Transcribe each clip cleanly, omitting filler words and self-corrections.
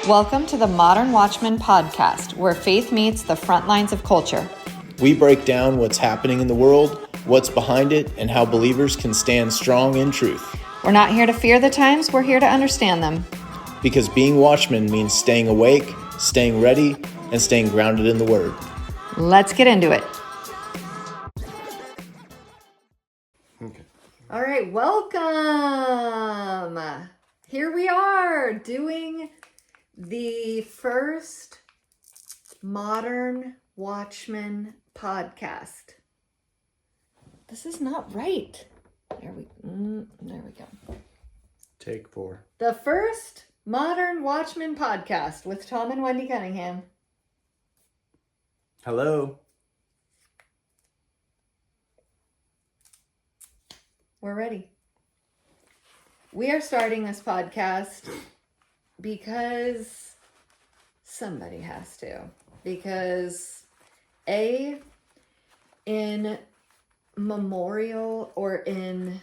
Welcome to the Modern Watchman podcast, where faith meets the front lines of culture. We break down what's happening in the world, what's behind it, and how believers can stand strong in truth. We're not here to fear the times, we're here to understand them. Because being watchmen means staying awake, staying ready, and staying grounded in the Word. Let's get into it. Okay. All right, welcome. Here we are doing the first Modern Watchman podcast. This is not right. There we go. Take 4. The first Modern Watchman podcast with Tom and WendyCunningham. Hello. We're ready. We are starting this podcast because somebody has to. Because in memorial or in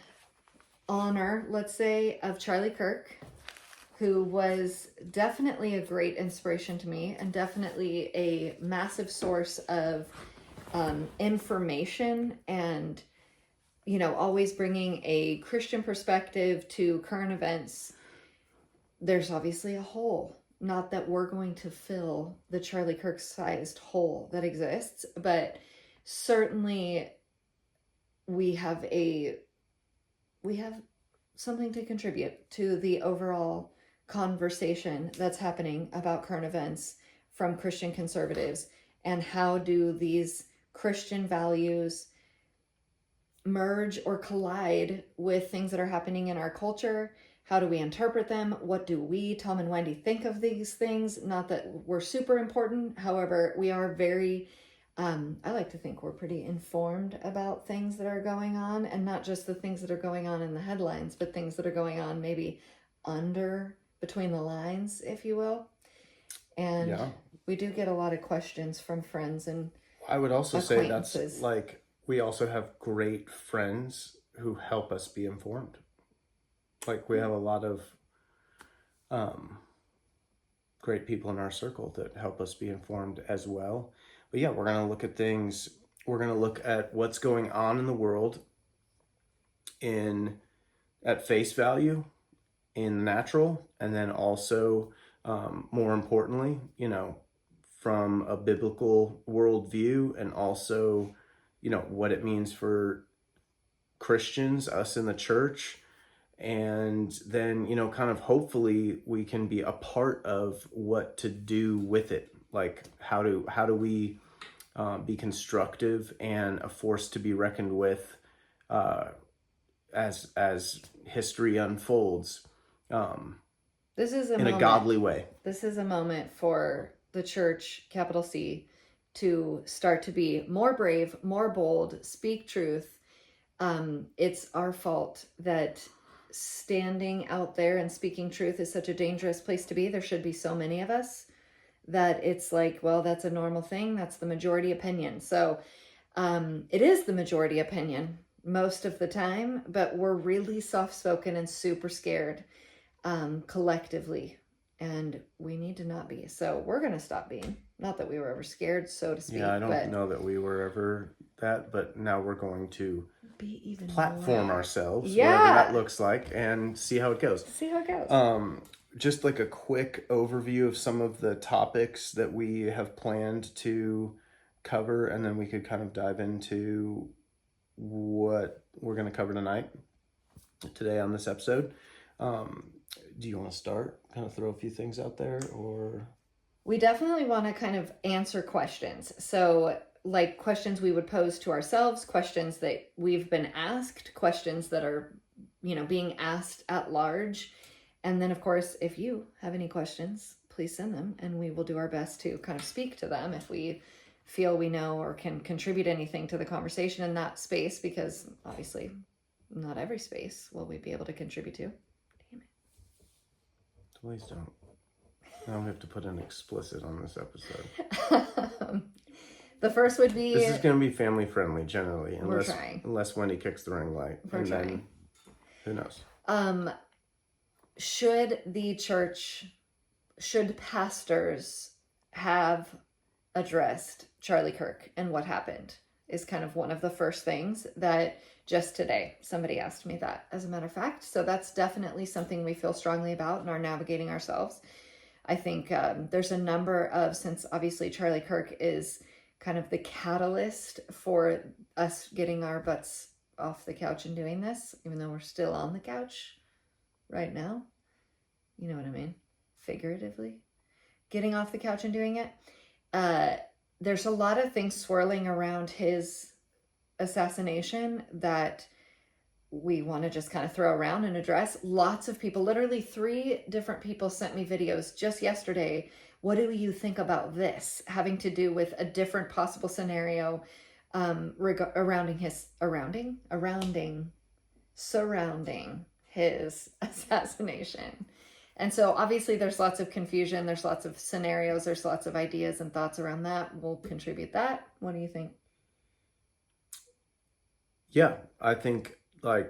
honor, let's say, of Charlie Kirk, who was definitely a great inspiration to me and definitely a massive source of information and, always bringing a Christian perspective to current events. There's obviously a hole. Not that we're going to fill the Charlie Kirk-sized hole that exists, but certainly we have something to contribute to the overall conversation that's happening about current events from Christian conservatives, and how do these Christian values merge or collide with things that are happening in our culture. How do we interpret them? What do we, Tom and Wendy, think of these things? Not that we're super important. However, we are very, I like to think we're pretty informed about things that are going on, and not just the things that are going on in the headlines, but things that are going on maybe between the lines, if you will. And we do get a lot of questions from friends and I would also say that's like, we also have great friends who help us be informed. Like, we have a lot of great people in our circle that help us be informed as well. But yeah, we're going to look at things. We're going to look at what's going on in the world at face value, in natural, and then also, more importantly, from a biblical worldview, and also, what it means for Christians, us in the church. And then, kind of hopefully we can be a part of what to do with it. Like, how do we be constructive and a force to be reckoned with as history unfolds this is in a godly way. This is a moment for the church, capital C, to start to be more brave, more bold, speak truth. It's our fault that standing out there and speaking truth is such a dangerous place to be. There should be so many of us that it's like, well, that's a normal thing. That's the majority opinion. So it is the majority opinion most of the time, but we're really soft-spoken and super scared collectively, and we need to not be. So we're going to stop being. Not that we were ever scared, so to speak. Yeah, I don't know that we were ever that, but now we're going to be even platform ourselves, whatever that looks like, and see how it goes. Just like a quick overview of some of the topics that we have planned to cover, and then we could kind of dive into what we're going to cover today on this episode. Do you want to start? Kind of throw a few things out there, or? We definitely want to kind of answer questions. So, like, questions we would pose to ourselves, questions that we've been asked, questions that are, being asked at large. And then, of course, if you have any questions, please send them, and we will do our best to kind of speak to them if we feel we know or can contribute anything to the conversation in that space, because obviously not every space will we be able to contribute to. Damn it. Please don't. Now we have to put an explicit on this episode. The first would be... This is going to be family friendly generally, unless Wendy kicks the ring light. We're trying. Then, who knows? Should the church should pastors have addressed Charlie Kirk and what happened is kind of one of the first things that just today somebody asked me that, as a matter of fact. So that's definitely something we feel strongly about and are navigating ourselves. I think there's a number of, since obviously Charlie Kirk is kind of the catalyst for us getting our butts off the couch and doing this, even though we're still on the couch right now. You know what I mean? Figuratively. Getting off the couch and doing it. There's a lot of things swirling around his assassination that we want to just kind of throw around and address. Lots of people, literally 3 different people sent me videos just yesterday. What do you think about this? Having to do with a different possible scenario surrounding his assassination. And so obviously there's lots of confusion, there's lots of scenarios, there's lots of ideas and thoughts around that. We'll contribute that. What do you think? Yeah, I think I'm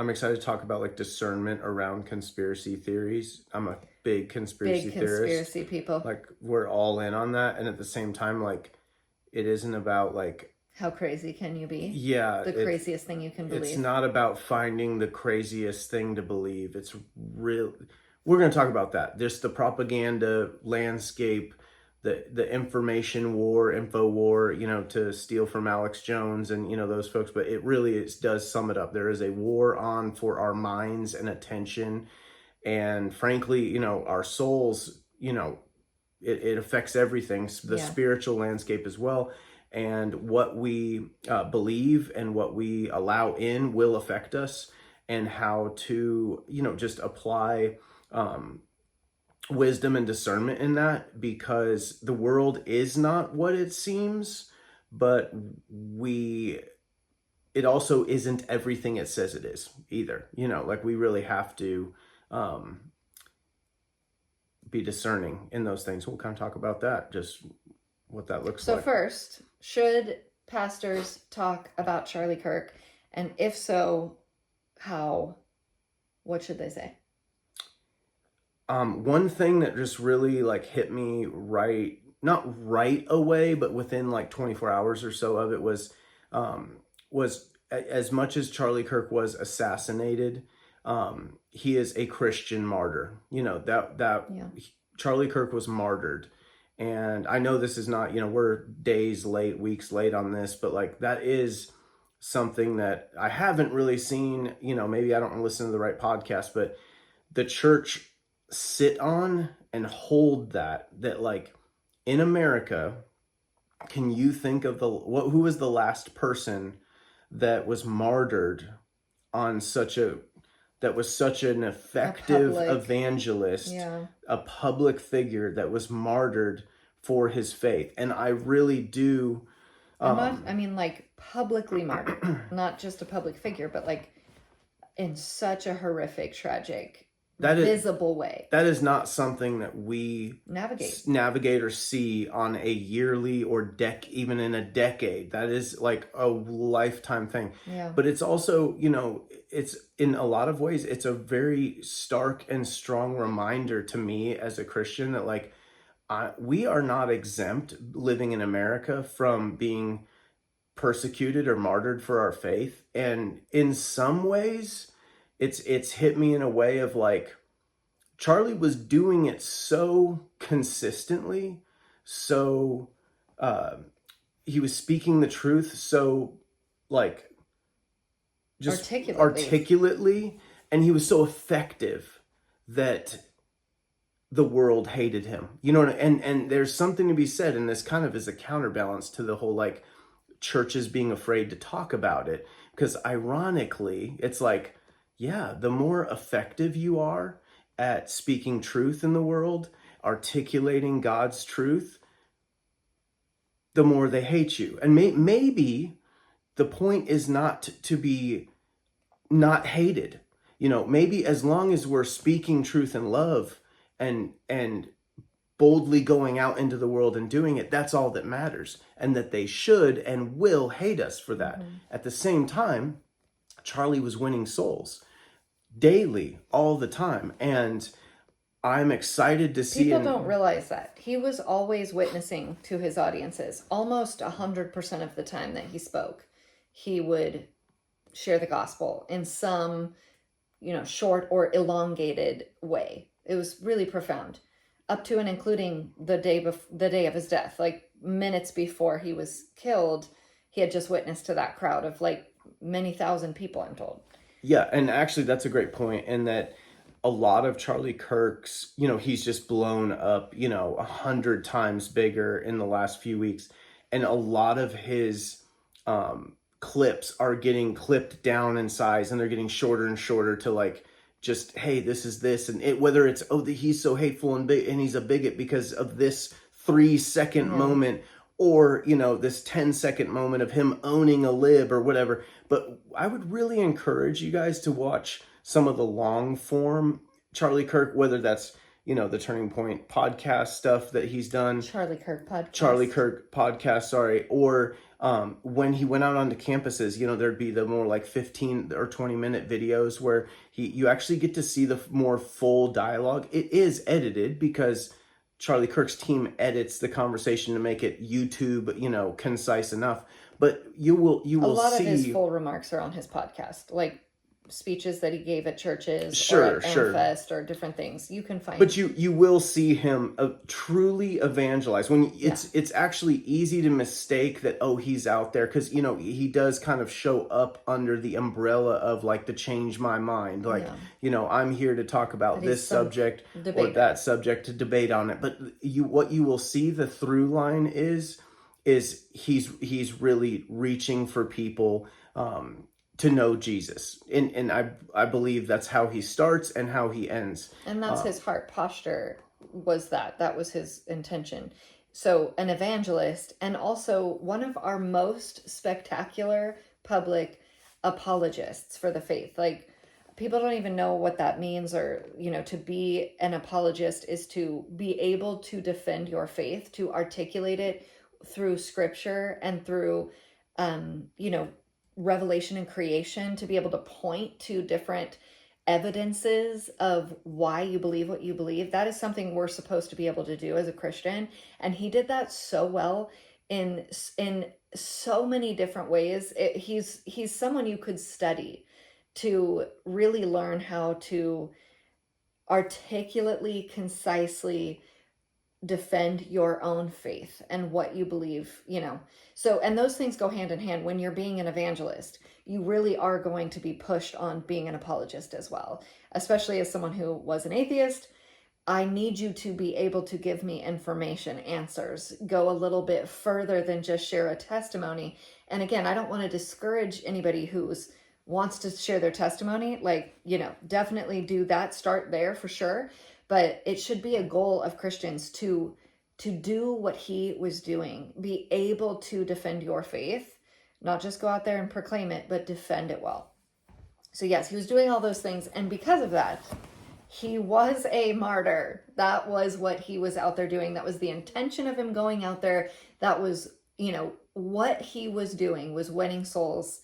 excited to talk about like discernment around conspiracy theories. I'm a big conspiracy theorist. Conspiracy people. Like we're all in on that. And at the same time, like it isn't about like, how crazy can you be? Yeah. The craziest thing you can believe. It's not about finding the craziest thing to believe. It's real. We're going to talk about that. Just the propaganda landscape, the information war, info war, to steal from Alex Jones and, those folks. But it really does sum it up. There is a war on for our minds and attention. And frankly, our souls, it affects everything, the spiritual landscape as well. And what we believe and what we allow in will affect us, and how to, just apply wisdom and discernment in that, because the world is not what it seems, but it also isn't everything it says it is either. Like we really have to be discerning in those things. We'll kind of talk about that, just what that looks like. So first, should pastors talk about Charlie Kirk? And if so, how? What should they say? One thing that just really like hit me not right away, but within like 24 hours or so of it was as much as Charlie Kirk was assassinated, he is a Christian martyr. Charlie Kirk was martyred. And I know this is not, we're days late, weeks late on this, but like that is something that I haven't really seen, maybe I don't listen to the right podcast, but the church sit on and hold that like in America, can you think of who was the last person that was martyred on that was such an effective evangelist, a public figure that was martyred for his faith? And I really do. Like publicly martyred, not just a public figure, but like in such a horrific, tragic, visible way. That is not something that we navigate or see on a yearly or even in a decade. That is like a lifetime thing. Yeah. But it's also, it's in a lot of ways, it's a very stark and strong reminder to me as a Christian that like, we are not exempt living in America from being persecuted or martyred for our faith. And in some ways, it's hit me in a way of like, Charlie was doing it so consistently, so he was speaking the truth so like just articulately, and he was so effective that the world hated him, and there's something to be said, and this kind of is a counterbalance to the whole like churches being afraid to talk about it, because ironically it's like, the more effective you are at speaking truth in the world, articulating God's truth, the more they hate you. And maybe the point is not to be not hated, maybe as long as we're speaking truth in love and boldly going out into the world and doing it, that's all that matters, and that they should and will hate us for that. Mm-hmm. At the same time, Charlie was winning souls daily, all the time. And I'm excited to see. People don't realize that. He was always witnessing to his audiences. Almost 100% of the time that he spoke, he would share the gospel in some, short or elongated way. It was really profound. Up to and including the day of his death, like minutes before he was killed, he had just witnessed to that crowd of like many thousand people, I'm told. Yeah, and actually that's a great point, and that a lot of Charlie Kirk's, he's just blown up, 100 times bigger in the last few weeks, and a lot of his clips are getting clipped down in size, and they're getting shorter and shorter to like just, hey, this is this, and whether it's he's so hateful and he's a bigot because of this 3-second moment, or this 10-second moment of him owning a lib or whatever. But I would really encourage you guys to watch some of the long form Charlie Kirk, whether that's the Turning Point podcast stuff that he's done, Charlie Kirk podcast, sorry, or when he went out onto campuses, there'd be the more like 15 or 20-minute videos where you actually get to see the more full dialogue. It is edited because Charlie Kirk's team edits the conversation to make it YouTube, concise enough. But you will see a lot of his full remarks are on his podcast, like speeches that he gave at churches or at Amfest or different things. You can find. But you will see him truly evangelize. When it's actually easy to mistake that, he's out there, because he does kind of show up under the umbrella of like the change my mind, like I'm here to talk about this subject or that subject, to debate on it. But what you will see, the through line is he's really reaching for people to know Jesus. And I believe that's how he starts and how he ends. And that's his heart posture, was that was his intention. So an evangelist, and also one of our most spectacular public apologists for the faith. Like, people don't even know what that means, or, to be an apologist is to be able to defend your faith, to articulate it through scripture and through, revelation and creation, to be able to point to different evidences of why you believe what you believe. That is something we're supposed to be able to do as a Christian. And he did that so well in so many different ways. He's someone you could study to really learn how to articulately, concisely defend your own faith and what you believe, So, and those things go hand in hand. When you're being an evangelist, you really are going to be pushed on being an apologist as well. Especially as someone who was an atheist, I need you to be able to give me information, answers, go a little bit further than just share a testimony. And again, I don't want to discourage anybody who wants to share their testimony. Like, definitely do that. Start there for sure. But it should be a goal of Christians to do what he was doing, be able to defend your faith, not just go out there and proclaim it, but defend it well. So yes, he was doing all those things. And because of that, he was a martyr. That was what he was out there doing. That was the intention of him going out there. That was, what he was doing was winning souls.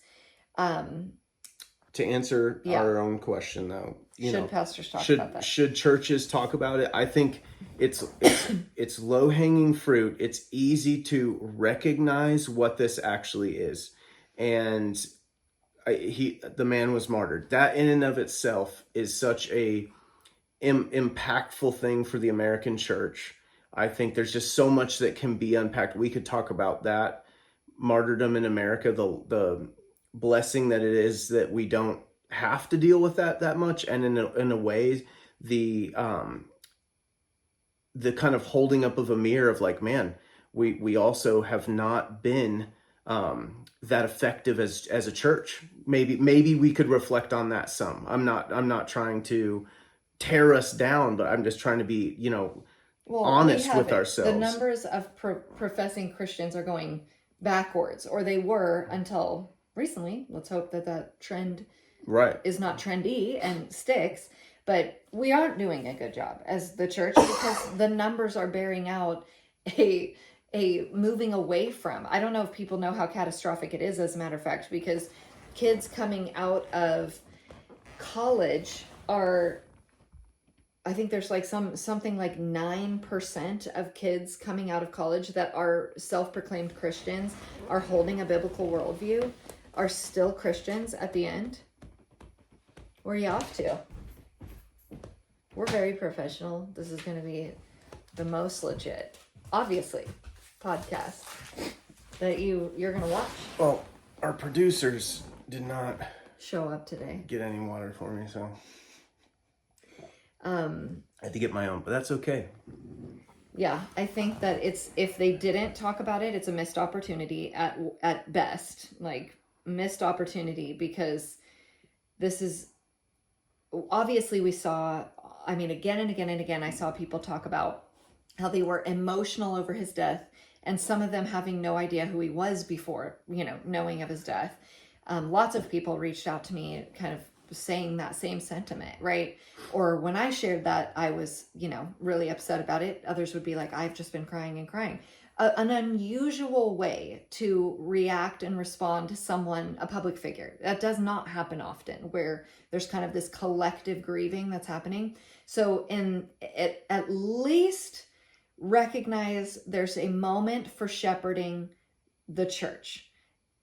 To answer our own question, though, should pastors talk about that? Should churches talk about it? I think it's low-hanging fruit. It's easy to recognize what this actually is, and the man was martyred. That in and of itself is such a impactful thing for the American church. I think there's just so much that can be unpacked. We could talk about that martyrdom in America, the blessing that it is that we don't have to deal with that much, and in a way the kind of holding up of a mirror of like, man, we also have not been that effective as a church. Maybe we could reflect on that some. I'm not trying to tear us down, but I'm just trying to be honest with ourselves. The numbers of professing Christians are going backwards, or they were until recently. Let's hope that trend is not trendy and sticks, but we aren't doing a good job as the church because the numbers are bearing out a moving away from. I don't know if people know how catastrophic it is, as a matter of fact, because kids coming out of college are I think there's like something like 9% of kids coming out of college that are self-proclaimed Christians, are holding a biblical worldview, are still Christians at the end. Where are you off to? We're very professional. This is going to be the most legit, obviously, podcast that you're going to watch. Well, our producers did not show up today. Get any water for me, so I had to get my own, but that's okay. Yeah, I think that if they didn't talk about it, it's a missed opportunity at best, like missed opportunity, because this is obviously we saw, I mean, again and again and again, I saw people talk about how they were emotional over his death, and some of them having no idea who he was before, knowing of his death. Lots of people reached out to me kind of saying that same sentiment, right? Or when I shared that, I was, really upset about it. Others would be like, I've just been crying and crying. An unusual way to react and respond to someone, a public figure. That does not happen often, where there's kind of this collective grieving that's happening. So at least recognize there's a moment for shepherding the church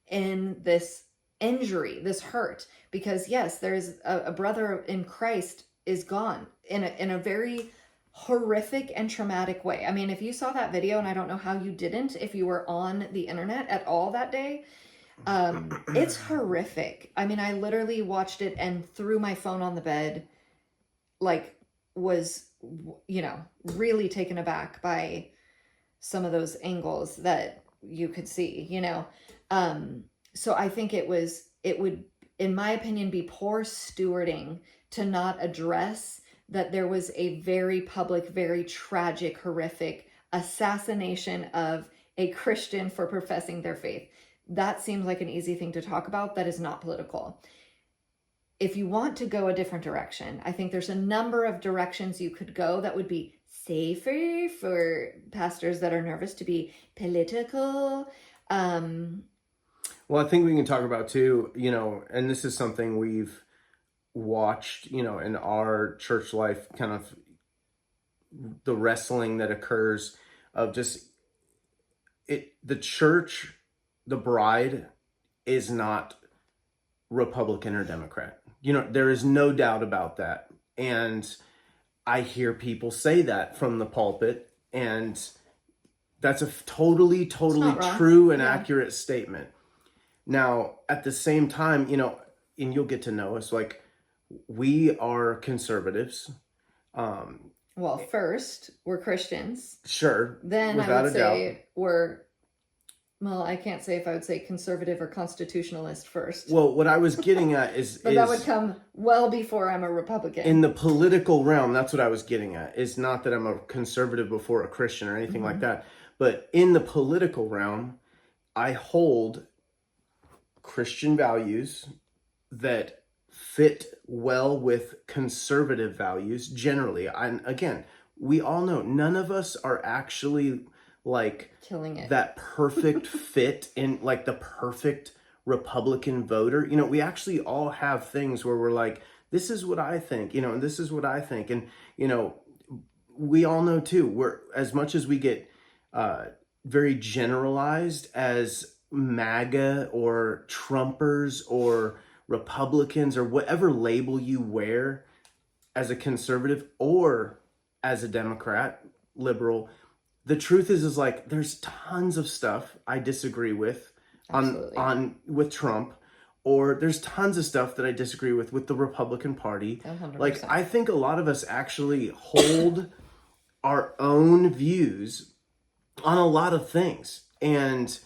in this injury, this hurt, because yes, there's a brother in Christ is gone in a very horrific and traumatic way. I mean, if you saw that video, and I don't know how you didn't, if you were on the internet at all that day, it's horrific. I mean, I literally watched it and threw my phone on the bed, like was, really taken aback by some of those angles that you could see, So I think it would, in my opinion, be poor stewarding to not address that there was a very public, very tragic, horrific assassination of a Christian for professing their faith. That seems like an easy thing to talk about. That is not political. If you want to go a different direction, I think there's a number of directions you could go that would be safer for pastors that are nervous to be political. Well, I think we can talk about too, and this is something we've watched, in our church life, kind of the wrestling that occurs of just the church, the bride is not Republican or Democrat. There is no doubt about that. And I hear people say that from the pulpit, and that's a totally true and accurate statement. Now, at the same time, and you'll get to know us, like, we are conservatives. Well, first, we're Christians. Sure. Then I would say I can't say if I would say conservative or constitutionalist first. Well, what I was getting at but that would come well before I'm a Republican. In the political realm, that's what I was getting at. It's not that I'm a conservative before a Christian or anything like that. But in the political realm, I hold Christian values that fit well with conservative values generally. And again, we all know none of us are actually like killing it, that perfect fit in like the perfect Republican voter. We actually all have things where we're like, this is what I think, and this is what I think. And, we all know too, we're, as much as we get very generalized as MAGA or Trumpers or Republicans or whatever label you wear as a conservative or as a Democrat, liberal, the truth is like there's tons of stuff I disagree with with Trump, or there's tons of stuff that I disagree with the Republican Party. 100%. Like, I think a lot of us actually hold our own views on a lot of things. And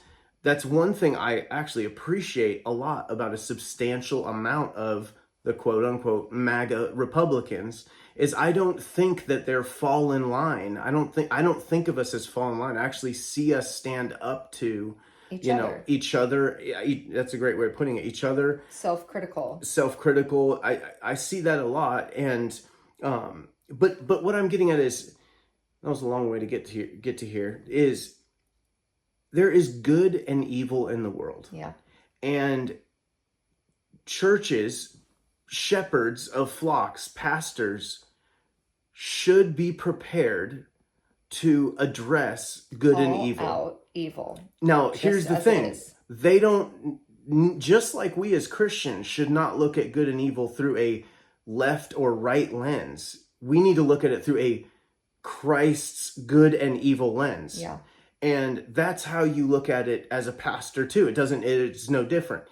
that's one thing I actually appreciate a lot about a substantial amount of the quote unquote MAGA Republicans is I don't think that they're fall in line. I don't think of us as fall in line. I actually see us stand up to each other. That's a great way of putting it. Each other. Self-critical. I see that a lot. And, but what I'm getting at is, that was a long way to get to here, is there is good and evil in the world. Yeah. And churches, shepherds of flocks, pastors should be prepared to address good and Call evil. out evil. Now, just here's the as it thing. is. They don't, just like we as Christians should not look at good and evil through a left or right lens. We need to look at it through a Christ's good and evil lens. Yeah. And that's how you look at it as a pastor too. It's no different.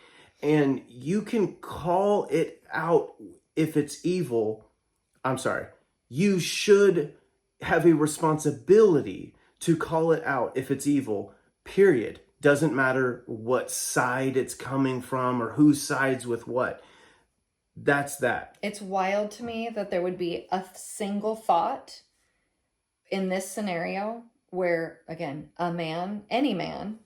And you can call it out if it's evil. I'm sorry. You should have a responsibility to call it out if it's evil, period. Doesn't matter what side it's coming from or who sides with what. That's that. It's wild to me that there would be a single thought in this scenario where, again, any man,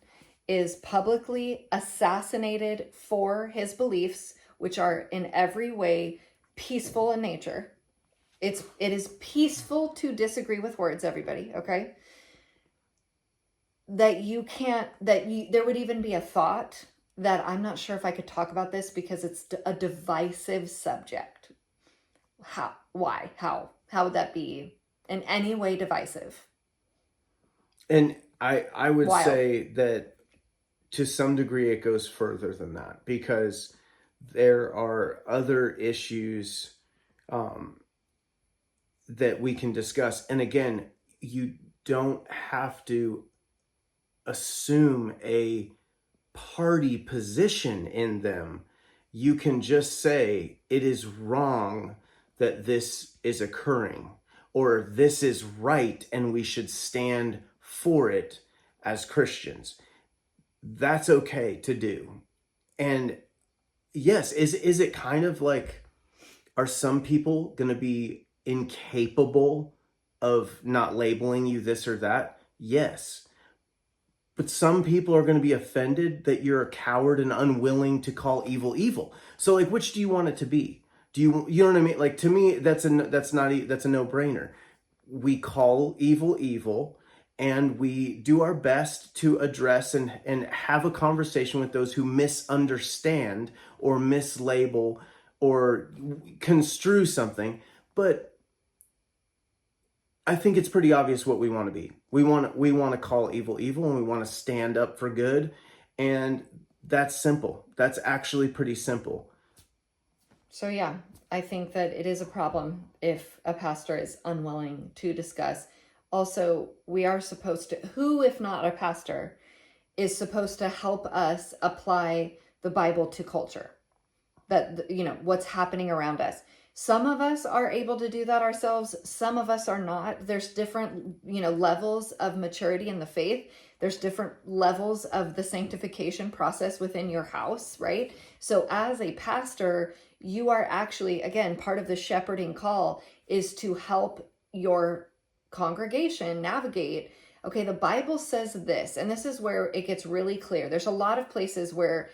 is publicly assassinated for his beliefs, which are in every way peaceful in nature. It is peaceful to disagree with words, everybody, okay? There would even be a thought that I'm not sure if I could talk about this because it's a divisive subject. Why? How would that be in any way divisive? And I would Wild. say that to some degree it goes further than that, because there are other issues that we can discuss. And again, you don't have to assume a party position in them. You can just say it is wrong that this is occurring, or this is right and we should stand for it as Christians. That's okay to do. And yes, is it kind of like, are some people going to be incapable of not labeling you this or that? Yes. But some people are going to be offended that you're a coward and unwilling to call evil evil. So like, which do you want it to be? You know what I mean? Like, to me, that's a no-brainer. We call evil evil, and we do our best to address and have a conversation with those who misunderstand or mislabel or construe something. But I think it's pretty obvious what we want to be. We want to call evil evil, and we want to stand up for good. And that's simple. That's actually pretty simple. So yeah, I think that it is a problem if a pastor is unwilling to discuss. Also, we are supposed to, who if not a pastor, is supposed to help us apply the Bible to culture. That, what's happening around us. Some of us are able to do that ourselves. Some of us are not. There's different, levels of maturity in the faith. There's different levels of the sanctification process within your house, right? So as a pastor, you are actually, again, part of the shepherding call is to help your congregation navigate. Okay, the Bible says this, and this is where it gets really clear. There's a lot of places where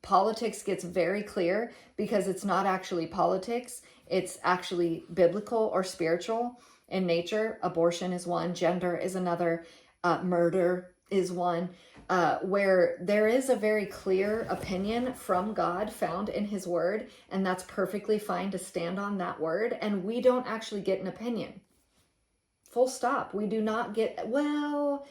politics gets very clear because it's not actually politics. It's actually biblical or spiritual in nature. Abortion is one, gender is another, murder is one, where there is a very clear opinion from God found in his word, and that's perfectly fine to stand on that word, and we don't actually get an opinion. Full stop. We do not get, well,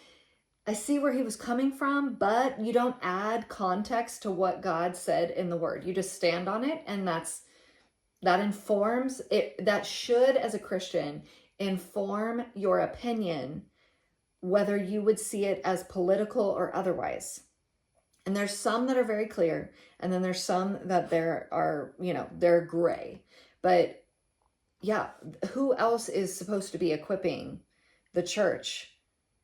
I see where he was coming from, but you don't add context to what God said in the word. You just stand on it, and that informs it. That should, as a Christian, inform your opinion, whether you would see it as political or otherwise. And there's some that are very clear, and then there's some that there are, they're gray. But yeah, who else is supposed to be equipping the church?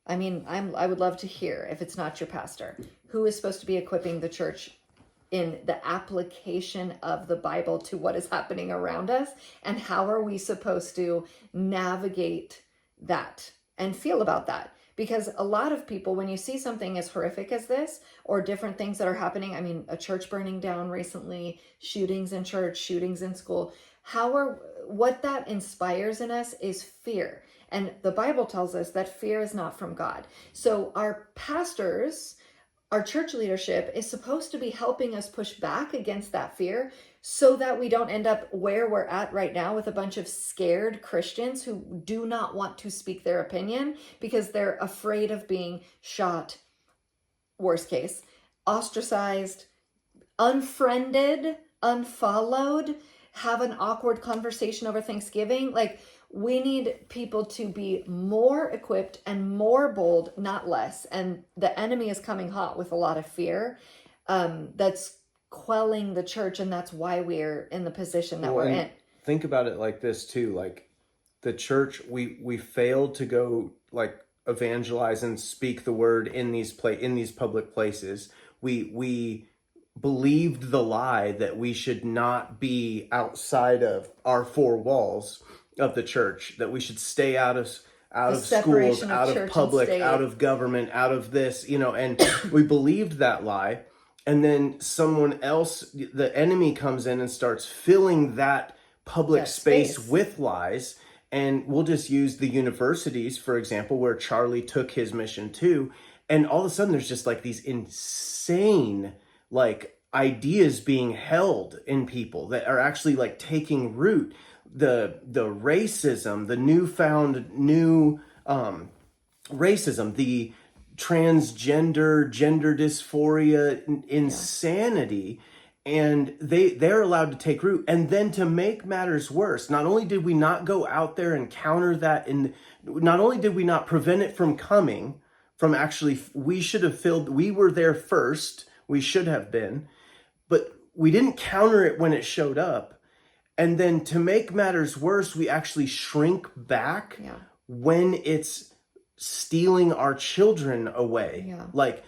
I mean, I would love to hear, if it's not your pastor, who is supposed to be equipping the church in the application of the Bible to what is happening around us, and how are we supposed to navigate that and feel about that? Because a lot of people, when you see something as horrific as this, or different things that are happening, I mean, a church burning down recently, shootings in church, shootings in school, what that inspires in us is fear. And the Bible tells us that fear is not from God. So our pastors our church leadership is supposed to be helping us push back against that fear so that we don't end up where we're at right now with a bunch of scared Christians who do not want to speak their opinion because they're afraid of being shot, worst case, ostracized, unfriended, unfollowed, have an awkward conversation over Thanksgiving. Like, we need people to be more equipped and more bold, not less. And the enemy is coming hot with a lot of fear. That's quelling the church, and that's why we're in the position that we're in. Think about it like this too. Like, the church, we failed to go like evangelize and speak the word in these public places. We believed the lie that we should not be outside of our four walls of the church, that we should stay out of schools, out of public, out of government, out of this, and we believed that lie. And then someone else, the enemy, comes in and starts filling that public space with lies. And we'll just use the universities, for example, where Charlie took his mission to. And all of a sudden there's just like these insane like ideas being held in people that are actually like taking root. The racism, the new racism, the transgender, gender dysphoria, insanity, and they're allowed to take root. And then, to make matters worse, not only did we not go out there and counter that, and not only did we not prevent it from coming, from actually, we were there first, we should have been, but we didn't counter it when it showed up. And then, to make matters worse, we actually shrink back when it's stealing our children away. Yeah. Like,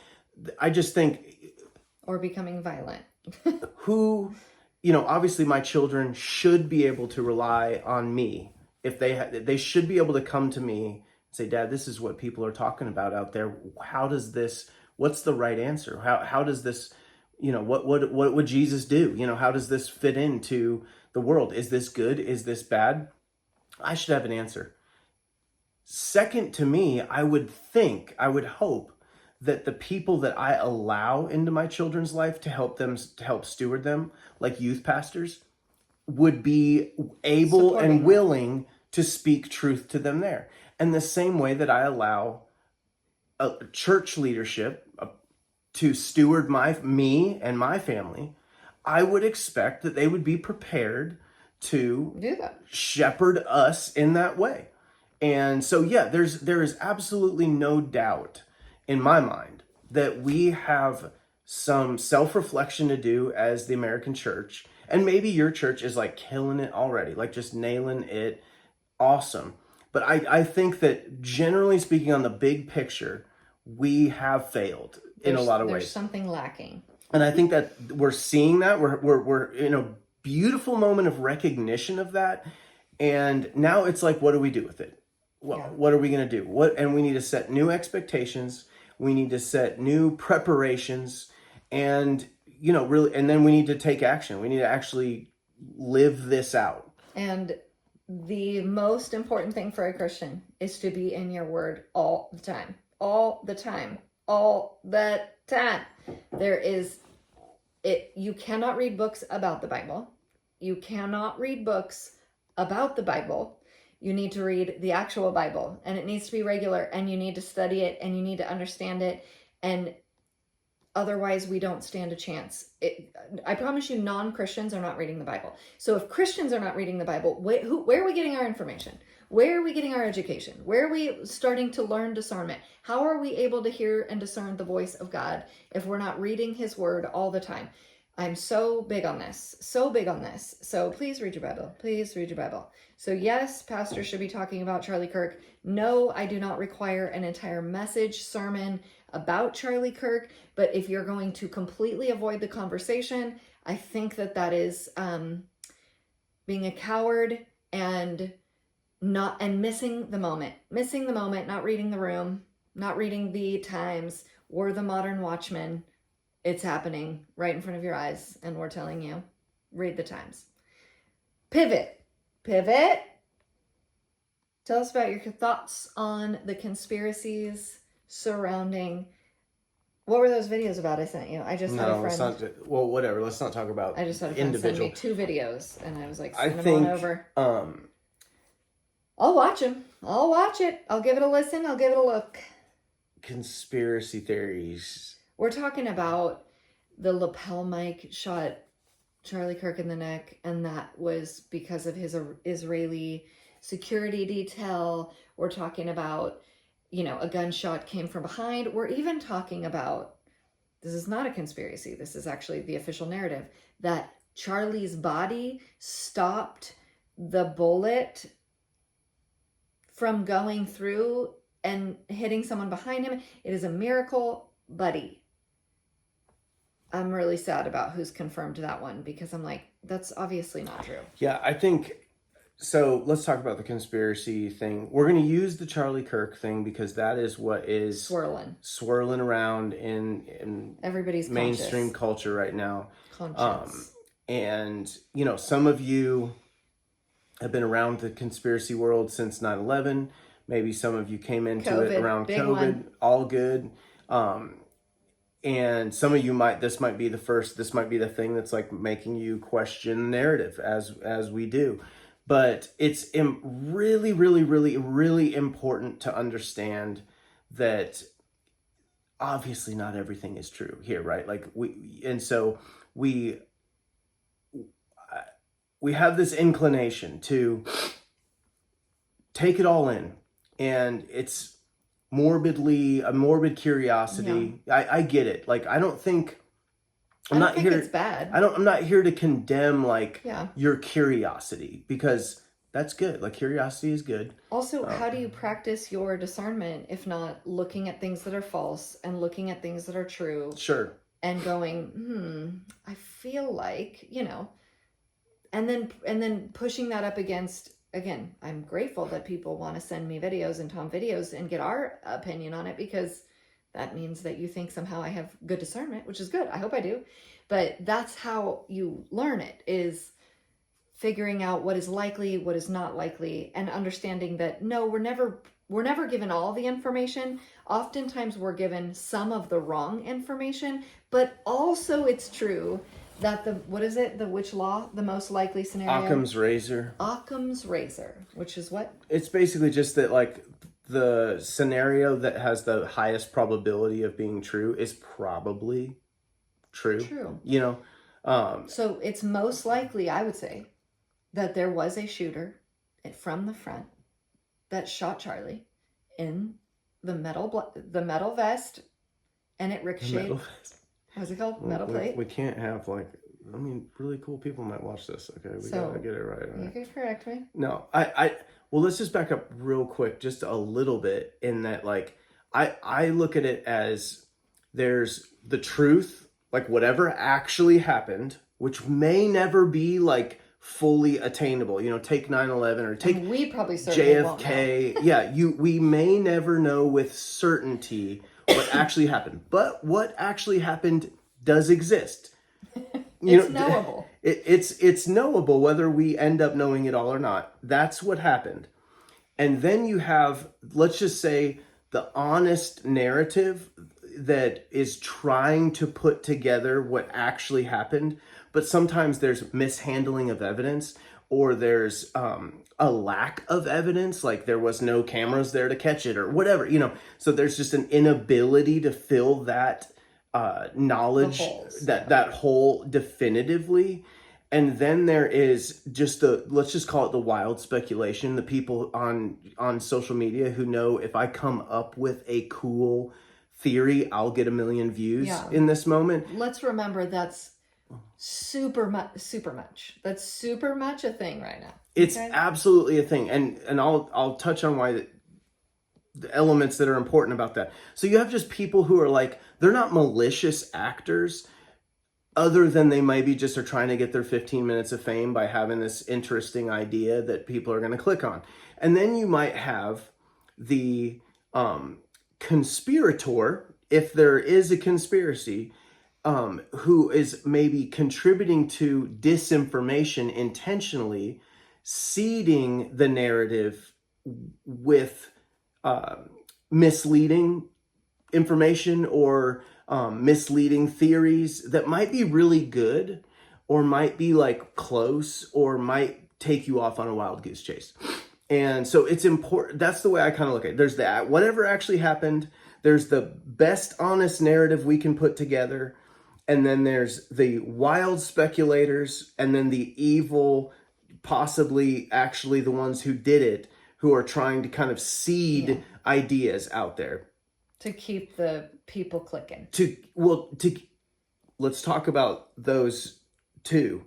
I just think... Or becoming violent. Obviously my children should be able to rely on me. If they should be able to come to me and say, Dad, this is what people are talking about out there. What's the right answer? How does this, what would Jesus do? How does this fit into the world? Is this good? Is this bad? I should have an answer. Second, to me, I would hope that the people that I allow into my children's life to help steward them, like youth pastors, would be able and willing to speak truth to them there. And the same way that I allow a church leadership to steward me and my family, I would expect that they would be prepared to do that, shepherd us in that way. And so, there is absolutely no doubt in my mind that we have some self-reflection to do as the American church. And maybe your church is like killing it already, like just nailing it. Awesome. But I think that, generally speaking, on the big picture, we have failed in a lot of ways. There's something lacking. And I think that we're seeing that. We're in a beautiful moment of recognition of that. And now it's like, what do we do with it? What are we going to do? And we need to set new expectations. We need to set new preparations, and really, and then we need to take action. We need to actually live this out. And the most important thing for a Christian is to be in your word all the time. All the time. All the time. You cannot read books about the Bible. You cannot read books about the Bible. You need to read the actual Bible, and it needs to be regular, and you need to study it, and you need to understand it, and otherwise we don't stand a chance. I promise you, non-Christians are not reading the Bible. So if Christians are not reading the Bible, where are we getting our information? Where are we getting our education? Where are we starting to learn discernment? How are we able to hear and discern the voice of God if we're not reading his word all the time? I'm so big on this. So big on this. So please read your Bible. Please read your Bible. So yes, pastors should be talking about Charlie Kirk. No, I do not require an entire message, sermon about Charlie Kirk. But if you're going to completely avoid the conversation, I think that is being a coward and missing the moment. Missing the moment, not reading the room, not reading the Times. We're the modern watchmen. It's happening right in front of your eyes, and we're telling you, read the Times. Pivot. Tell us about your thoughts on the conspiracies surrounding What were those videos about I sent you? I just had a No, it's friend. not. Well, whatever. Let's not talk about I just had a friend send individual. me 2 videos, and I was like, I send them think on over. um, I'll watch them. I'll watch it. I'll give it a listen. I'll give it a look. conspiracy theories. We're talking about the lapel mic shot Charlie Kirk in the neck, and that was because of his Israeli security detail. We're talking about, a gunshot came from behind. We're even talking about, this is not a conspiracy, this is actually the official narrative, that Charlie's body stopped the bullet from going through and hitting someone behind him. It is a miracle, buddy. I'm really sad about who's confirmed that one, because I'm like, that's obviously not true. Yeah, I think so. Let's talk about the conspiracy thing. We're going to use the Charlie Kirk thing because that is what is swirling around in everybody's mainstream conscious. culture right now. Conscience. And some of you have been around the conspiracy world since 9/11. Maybe some of you came into it around COVID. One. All good. And some of you this might be the thing that's like making you question the narrative as we do. But it's really, really, really, really important to understand that obviously not everything is true here, right? Like we have this inclination to take it all in, and it's a morbid curiosity. Yeah. I get it. Like, I don't think it's bad. I'm not here to condemn your curiosity, because that's good. Like, curiosity is good. Also, how do you practice your discernment if not looking at things that are false and looking at things that are true? Sure. And going, I feel like, and then pushing that up against, again, I'm grateful that people want to send me videos and Tom videos and get our opinion on it, because that means that you think somehow I have good discernment, which is good. I hope I do. But that's how you learn it, is figuring out what is likely, what is not likely, and understanding that no, we're never given all the information. Oftentimes we're given some of the wrong information, but also it's true that the which law, the most likely scenario? Occam's razor. Occam's razor, which is what? It's basically just that, like, the scenario that has the highest probability of being true is probably true. True. So it's most likely, I would say, that there was a shooter from the front that shot Charlie in the metal vest, and it ricocheted. How's it called? Metal plate? We can't have, really cool people might watch this. Okay, we gotta get it right. You can correct me. No, well, let's just back up real quick, just a little bit, in that, I look at it as there's the truth, whatever actually happened, which may never be fully attainable. Take 9/11 or take we probably JFK. Yeah, we may never know with certainty what actually happened, but what actually happened does exist. It's knowable. It's knowable whether we end up knowing it all or not. That's what happened. And then you have, let's just say, the honest narrative that is trying to put together what actually happened. But sometimes there's mishandling of evidence, or there's a lack of evidence, like there was no cameras there to catch it or whatever, So there's just an inability to fill that knowledge, that hole definitively. And then there is just let's just call it the wild speculation, the people on social media who know, if I come up with a cool theory, I'll get 1 million views in this moment. Let's remember that's super much that's super much a thing right now. It's absolutely a thing. And I'll touch on why the elements that are important about that. So you have just people who are they're not malicious actors, other than they maybe just are trying to get their 15 minutes of fame by having this interesting idea that people are going to click on. And then you might have the conspirator, if there is a conspiracy, who is maybe contributing to disinformation intentionally, seeding the narrative with misleading information, or misleading theories that might be really good, or might be like close, or might take you off on a wild goose chase. And so it's important. That's the way I kind of look at it. There's that, whatever actually happened, there's the best honest narrative we can put together. And then there's the wild speculators, and then the evil, possibly actually the ones who did it, who are trying to kind of seed ideas out there. To keep the people clicking. Let's talk about those two.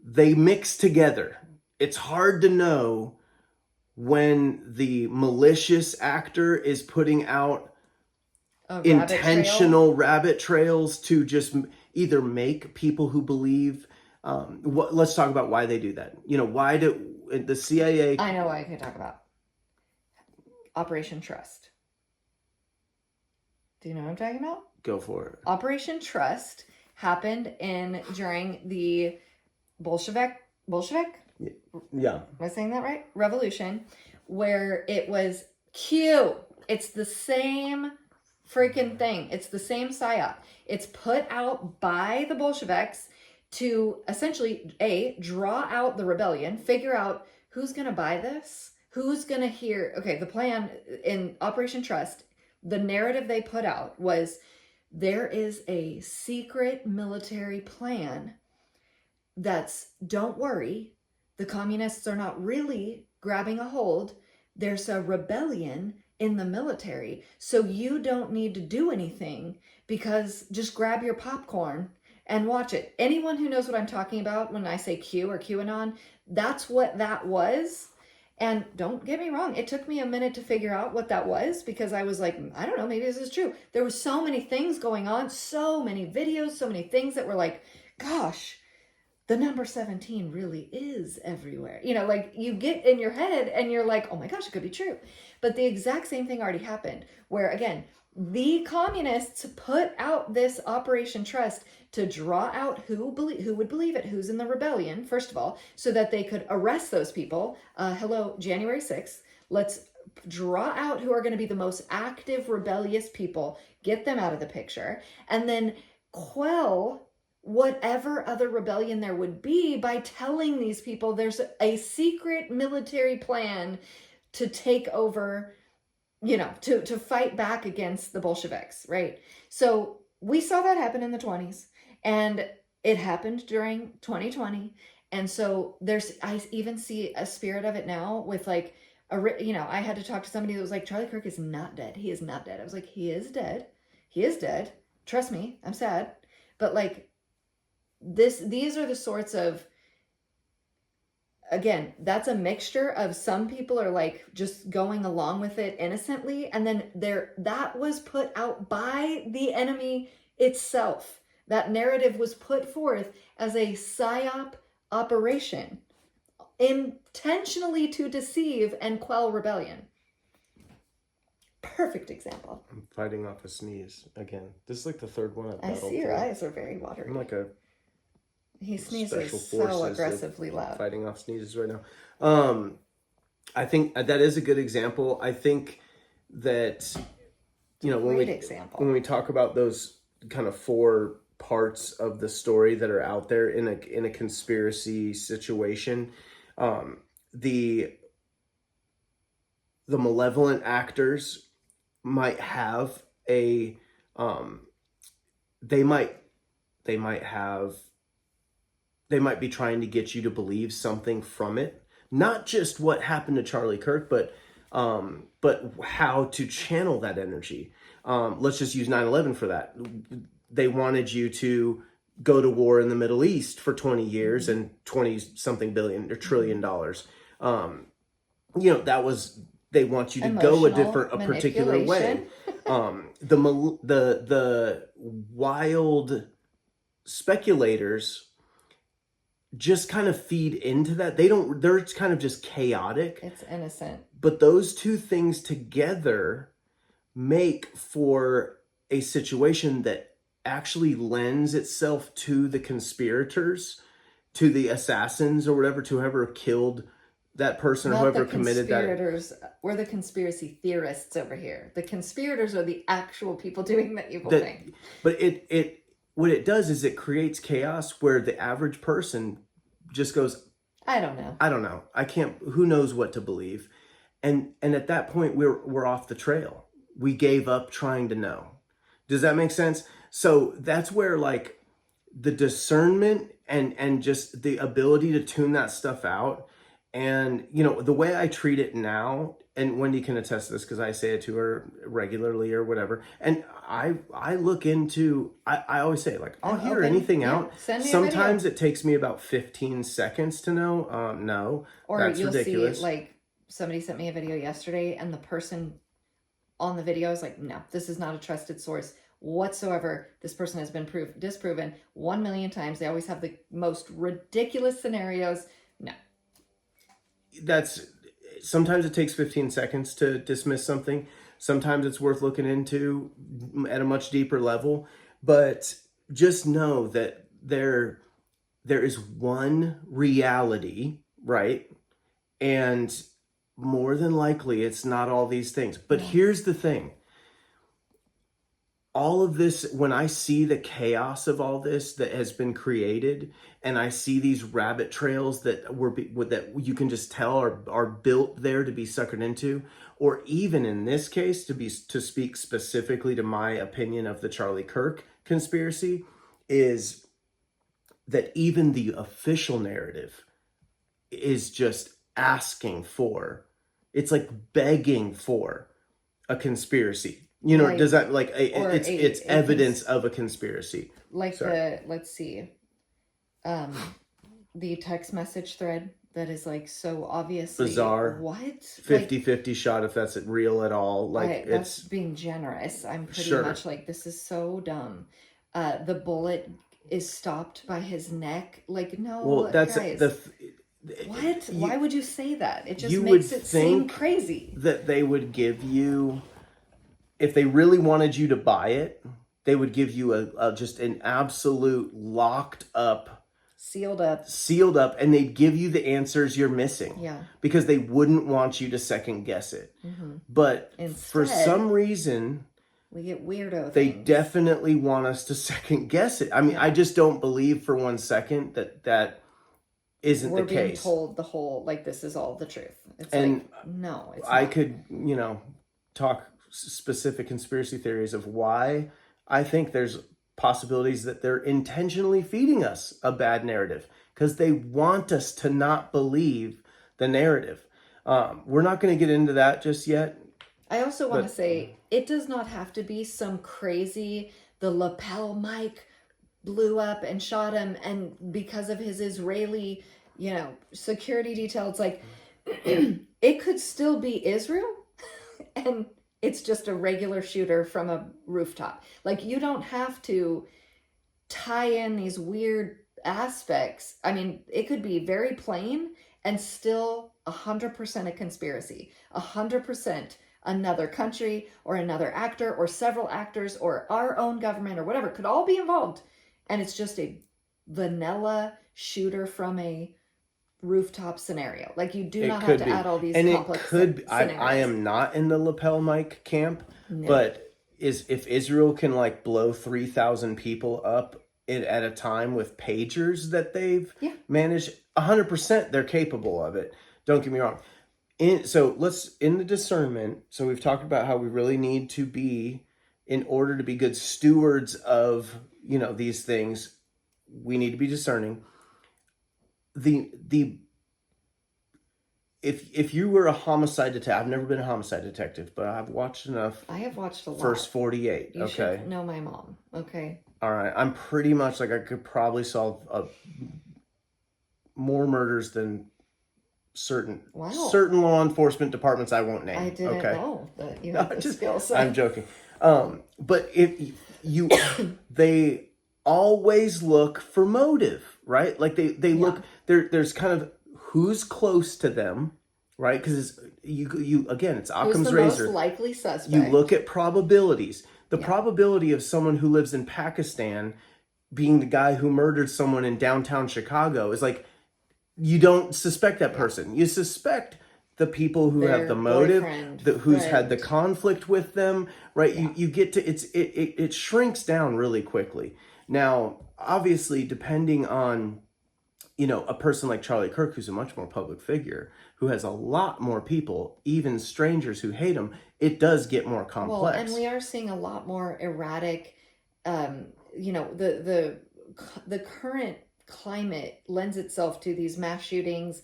They mix together. It's hard to know when the malicious actor is putting out intentional rabbit trails to just either make people who believe. Let's talk about why they do that. Why do the CIA? I know why I can talk about Operation Trust. Do you know what I'm talking about? Go for it. Operation Trust happened during the Bolshevik. Yeah. Am I saying that right? Revolution, where it was Q. It's the same freaking thing. It's the same psyop. It's put out by the Bolsheviks to essentially, draw out the rebellion, figure out who's going to buy this, who's going to hear. Okay, the plan in Operation Trust, the narrative they put out was there is a secret military plan don't worry, the communists are not really grabbing a hold. There's a rebellion in the military, so you don't need to do anything, because just grab your popcorn and watch it. Anyone who knows what I'm talking about when I say Q or QAnon, that's what that was. And don't get me wrong, it took me a minute to figure out what that was, because I was like, I don't know, maybe this is true. There were so many things going on, so many videos, so many things that were like, gosh, the number 17 really is everywhere. Like you get in your head and you're like, oh my gosh, it could be true. But the exact same thing already happened, where again, the communists put out this Operation Trust to draw out who would believe it, who's in the rebellion, first of all, so that they could arrest those people. Hello, January 6th. Let's draw out who are going to be the most active, rebellious people, get them out of the picture, and then quell whatever other rebellion there would be by telling these people there's a secret military plan to take over, to fight back against the Bolsheviks, right? So we saw that happen in the 20s, and it happened during 2020. And so I even see a spirit of it now with like, I had to talk to somebody that was like, Charlie Kirk is not dead. He is not dead. I was like, he is dead. He is dead. Trust me, I'm sad. But like, these are the sorts of, again, that's a mixture of some people are like just going along with it innocently, and then that was put out by the enemy itself. That narrative was put forth as a psyop operation, intentionally to deceive and quell rebellion. Perfect example. I'm fighting off a sneeze again. This is like the third one I've battled. I see your eyes are very watery. I'm like he sneezes so aggressively loud. Fighting off sneezes right now. I think that is a good example. I think that, when we talk about those kind of four parts of the story that are out there in a conspiracy situation, the malevolent actors might have they might be trying to get you to believe something from it, not just what happened to Charlie Kirk, but how to channel that energy. Let's just use 9/11 for that. They wanted you to go to war in the Middle East for 20 years and 20 something billion or trillion dollars. That was, they want you to go a particular way. The wild speculators just kind of feed into that. They're kind of just chaotic. It's innocent. But those two things together make for a situation that actually lends itself to the conspirators, to the assassins or whatever, to whoever killed that person or Not whoever the committed that. conspirators. We're the conspiracy theorists over here. The conspirators are the actual people doing the evil That, thing. but what it does is it creates chaos where the average person just goes, I don't know. I don't know. I can't, who knows what to believe. And at that point we're off the trail. We gave up trying to know. Does that make sense? So that's where like the discernment and just the ability to tune that stuff out. And, you know, the way I treat it now, and Wendy can attest to this because I say it to her regularly or whatever. And I look into, I always say, like, I'll hear anything out. Send me Sometimes it takes me about 15 seconds to know. No, or that's you'll ridiculous. see, like, somebody sent me a video yesterday and the person on the video is like, no, this is not a trusted source whatsoever. This person has been disproven 1 million times. They always have the most ridiculous scenarios. No. Sometimes it takes 15 seconds to dismiss something. Sometimes it's worth looking into at a much deeper level. But just know that there is one reality, right? And more than likely, it's not all these things. But here's the thing. All of this, when I see the chaos of all this that has been created, and I see these rabbit trails that that you can just tell are built there to be suckered into, or even in this case to speak specifically to my opinion of the Charlie Kirk conspiracy, is that even the official narrative is just asking for, it's like begging for a conspiracy. You know, does that like it's evidence of a conspiracy? Like let's see, the text message thread that is like so obviously bizarre. What 50-50 shot if that's real at all? Like that's being generous. I'm pretty much like, this is so dumb. The bullet is stopped by his neck. Like, no, well, that's guys. What? Why would you say that? It just makes it seem crazy. That they would give you, if they really wanted you to buy it, they would give you a just an absolute locked up, sealed up, and they'd give you the answers you're missing. Yeah. Because they wouldn't want you to second guess it. Mm-hmm. But instead, for some reason, we get weirdo they things. definitely want us to second guess it. I mean, I just don't believe for 1 second that isn't the case. We're being told the whole, like, this is all the truth. It's and like, no, it's I not. could, talk specific conspiracy theories of why I think there's possibilities that they're intentionally feeding us a bad narrative because they want us to not believe the narrative. We're not going to get into that just yet. I also want to say, it does not have to be some crazy, the lapel mic blew up and shot him, and because of his Israeli, security detail, it's like, it could still be Israel, and it's just a regular shooter from a rooftop. Like, you don't have to tie in these weird aspects. I mean, it could be very plain and still 100% a conspiracy, 100% another country or another actor or several actors or our own government or whatever could all be involved. And it's just a vanilla shooter from a rooftop scenario. Like, you do not have to add all these complex scenarios. I am not in the lapel mic camp, but if Israel can like blow 3,000 people up at a time with pagers that they've managed, 100% they're capable of it. Don't get me wrong. So in the discernment, so we've talked about how we really need to be, in order to be good stewards of, these things, we need to be discerning. If you were a homicide detective, I've never been a homicide detective, but I've watched enough. I have watched a lot. First 48. You should know my mom. Okay. All right. I'm pretty much like, I could probably solve more murders than certain law enforcement departments I won't name. I didn't know that you had the skill set. I'm joking. But if you, they always look for motive, right? Like they look, there's kind of who's close to them, right? Because you again, it's Occam's razor. Who's the most likely suspect? You look at probabilities. The probability of someone who lives in Pakistan being the guy who murdered someone in downtown Chicago is like you don't suspect that person. You suspect the people who have Their the motive, boyfriend, who's had the friend. conflict with them, right? Yeah. You get to, it shrinks down really quickly. Now, obviously, depending on, a person like Charlie Kirk, who's a much more public figure, who has a lot more people, even strangers who hate him, it does get more complex. Well, and we are seeing a lot more erratic, the current climate lends itself to these mass shootings,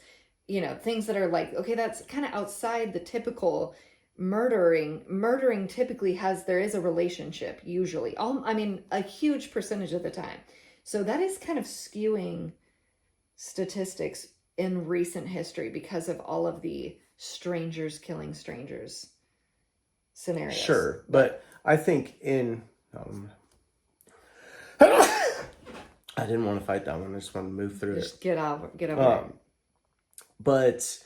things that are like, okay, that's kind of outside the typical murdering typically there is a relationship usually. A huge percentage of the time. So that is kind of skewing statistics in recent history because of all of the strangers killing strangers scenarios. Sure, but I think I didn't want to fight that one. I just want to move through Just it. get over it. But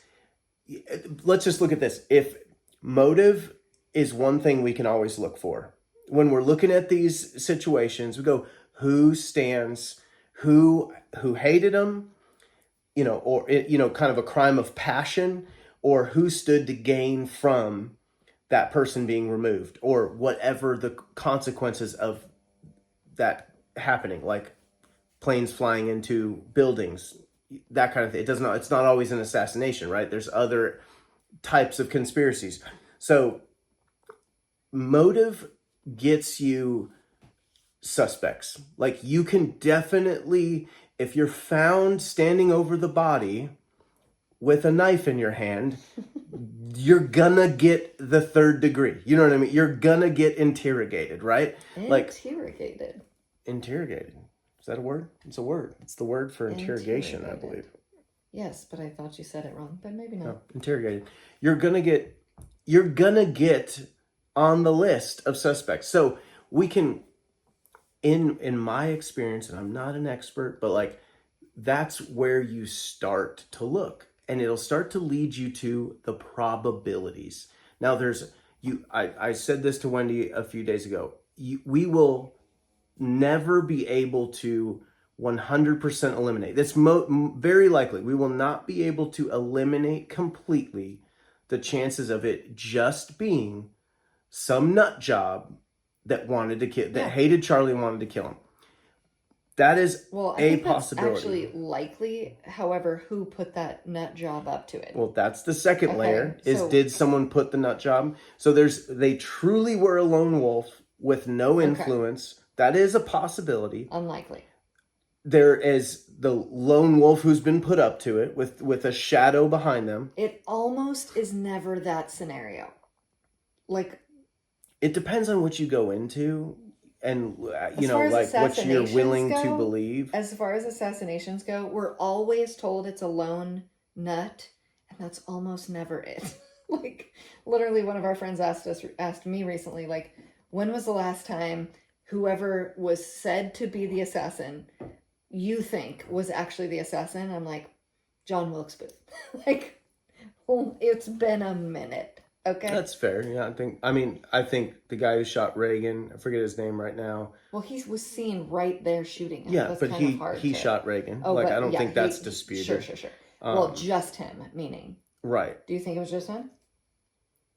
let's just look at this. If motive is one thing we can always look for. When we're looking at these situations, we go, who stands, who hated him, or, kind of a crime of passion, or who stood to gain from that person being removed, or whatever the consequences of that happening, like planes flying into buildings, that kind of thing. It's not always an assassination, right? There's other types of conspiracies. So motive gets you suspects. Like, you can definitely, if you're found standing over the body with a knife in your hand, you're gonna get the third degree. You know what I mean? You're gonna get interrogated, right? Interrogated. Interrogated. Is that a word? It's a word. It's the word for interrogation, I believe. Yes, but I thought you said it wrong, but maybe not. No, interrogated. You're gonna get on the list of suspects. So we can, in my experience, and I'm not an expert, but like, that's where you start to look, and it'll start to lead you to the probabilities. Now I said this to Wendy a few days ago. We will never be able to 100% eliminate. That's very likely. We will not be able to eliminate completely the chances of it just being some nut job that hated Charlie and wanted to kill him. That is I think possibility. That's actually likely. However, who put that nut job up to it? Well, that's the second layer. Did someone put the nut job? So they truly were a lone wolf with no influence. Okay. That is a possibility. Unlikely. There is the lone wolf who's been put up to it with a shadow behind them. It almost is never that scenario. Like, it depends on what you go into, and like what you're willing to believe. As far as assassinations go, we're always told it's a lone nut, and that's almost never it. Like, literally, one of our friends asked me recently, like, when was the last time whoever was said to be the assassin you think was actually the assassin? I'm like, John Wilkes Booth. Like, it's been a minute. Okay. That's fair. Yeah, I think the guy who shot Reagan, I forget his name right now. Well, he was seen right there shooting him. Yeah, but he shot Reagan. I don't think that's disputed. Sure. Well, just him, meaning. Right. Do you think it was just him?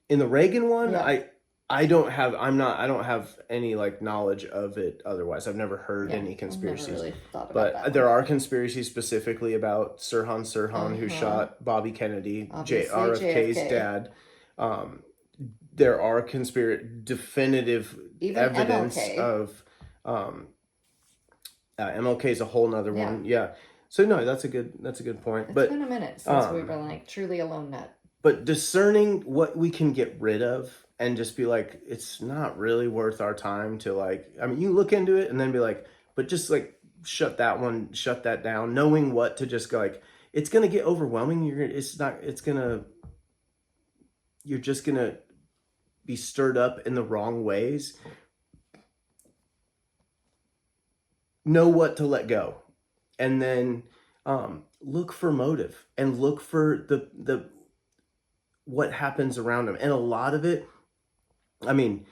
In the Reagan one, yeah. I don't have any like knowledge of it otherwise. I've never heard any conspiracies. I've never really thought about but there are conspiracies specifically about Sirhan who shot Bobby Kennedy, RFK's dad. There are definitive evidence MLK. Of MLK is a whole nother one. Yeah. So no, that's a good point. It's been a minute since we've been like truly a lone nut. But discerning what we can get rid of and just be like, it's not really worth our time to like, you look into it and then be like, but just like shut that down, knowing what to just go like, it's going to get overwhelming. You're just going to be stirred up in the wrong ways. Know what to let go. And then look for motive and look for the what happens around them. And a lot of it, I would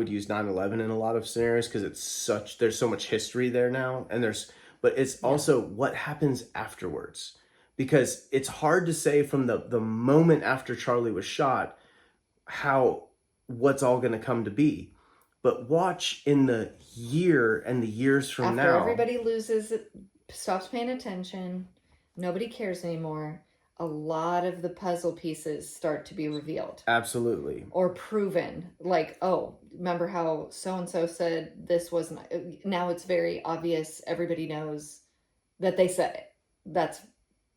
use 9/11 in a lot of scenarios because there's so much history there now, and there's but it's also what happens afterwards. Because it's hard to say from the moment after Charlie was shot what's all going to come to be. But watch in the year and the years from After now. everybody stops paying attention, nobody cares anymore, a lot of the puzzle pieces start to be revealed. Absolutely. Or proven. Like, oh, remember how so-and-so said this wasn't... Now it's very obvious. Everybody knows that they said it. That's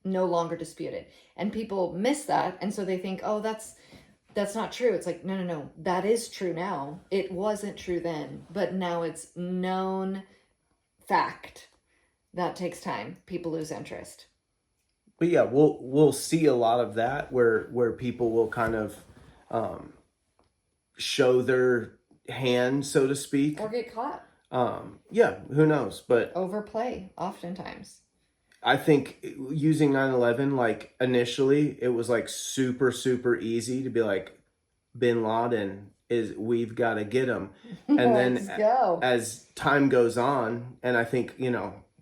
no longer disputed. And people miss that. And so they think, oh, that's not true. It's like, no. That is true now. It wasn't true then. But now it's known fact. That takes time. People lose interest. But yeah, we'll see a lot of that where people will kind of show their hand, so to speak. Or get caught. Yeah, who knows? But overplay, oftentimes. I think using 9/11, like initially, it was like super, super easy to be like, Bin Laden we've got to get him. And then as time goes on, and I think,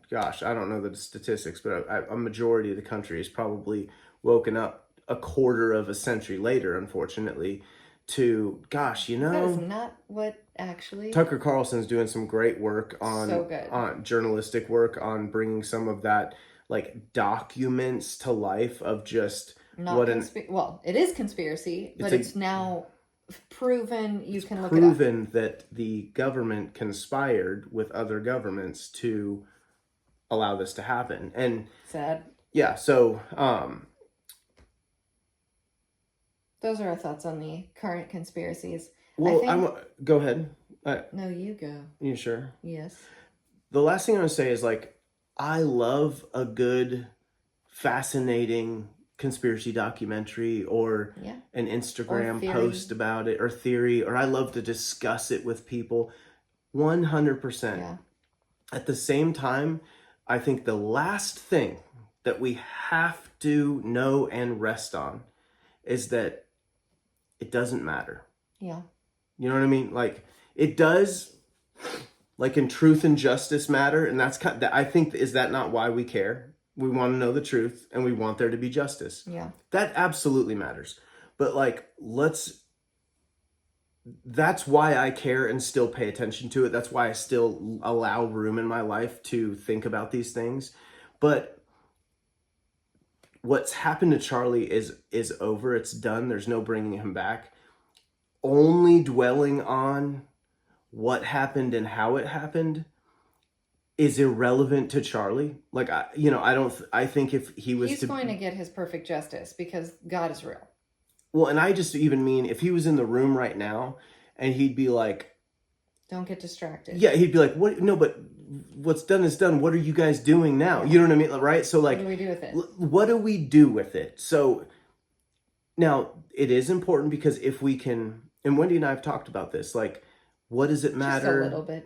gosh, I don't know the statistics, but a majority of the country is probably woken up a quarter of a century later, unfortunately, to, gosh, that is not what actually... Tucker Carlson's doing some great work on journalistic work on bringing some of that, like, documents to life of just well, it is conspiracy, but it's now proven. You can look it up. Proven that the government conspired with other governments to allow this to happen. And sad. Yeah, so those are our thoughts on the current conspiracies. Well, go ahead. No, you go. You sure? Yes. The last thing I want to say is, like, I love a good, fascinating conspiracy documentary or an Instagram post about it or theory, or I love to discuss it with people. 100%. Yeah. At the same time, I think the last thing that we have to know and rest on is that it doesn't matter. Yeah. You know what I mean? Like, it does, like, in truth and justice matter. And that's I think, is that not why we care? We want to know the truth and we want there to be justice. Yeah. That absolutely matters. But, like, that's why I care and still pay attention to it. That's why I still allow room in my life to think about these things. But what's happened to Charlie is over. It's done. There's no bringing him back. Only dwelling on what happened and how it happened is irrelevant to Charlie. Like, I think if he was he's going to get his perfect justice because God is real. Well, and I just even mean if he was in the room right now and he'd be like, don't get distracted. Yeah, he'd be like, what? No, but what's done is done. What are you guys doing now? You know what I mean? Right? So, like, what do we do with it? What do we do with it? So now it is important because if we can, and Wendy and I have talked about this, like, what does it matter? Just a little bit.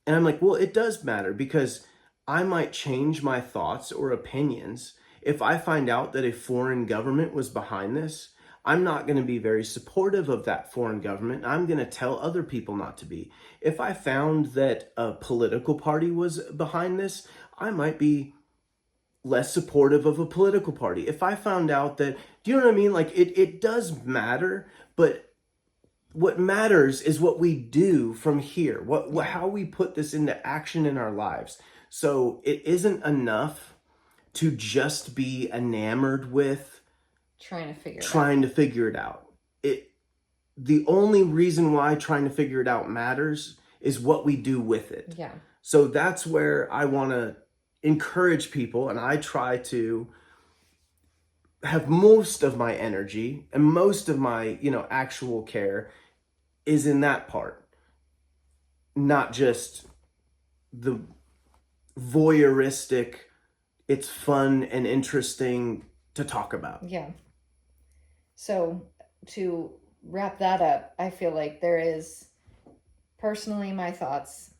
And I'm like, well, it does matter because I might change my thoughts or opinions. If I find out that a foreign government was behind this, I'm not going to be very supportive of that foreign government. I'm going to tell other people not to be. If I found that a political party was behind this, I might be less supportive of a political party. If I found out that, do you know what I mean? Like, it does matter, but what matters is what we do from here, how we put this into action in our lives. So it isn't enough to just be enamored with trying to figure it out. The only reason why trying to figure it out matters is what we do with it. Yeah. So that's where I want to encourage people, and I try to have most of my energy and most of my, actual care is in that part, not just the voyeuristic, it's fun and interesting to talk about. Yeah. So to wrap that up, I feel like there is, personally, my thoughts.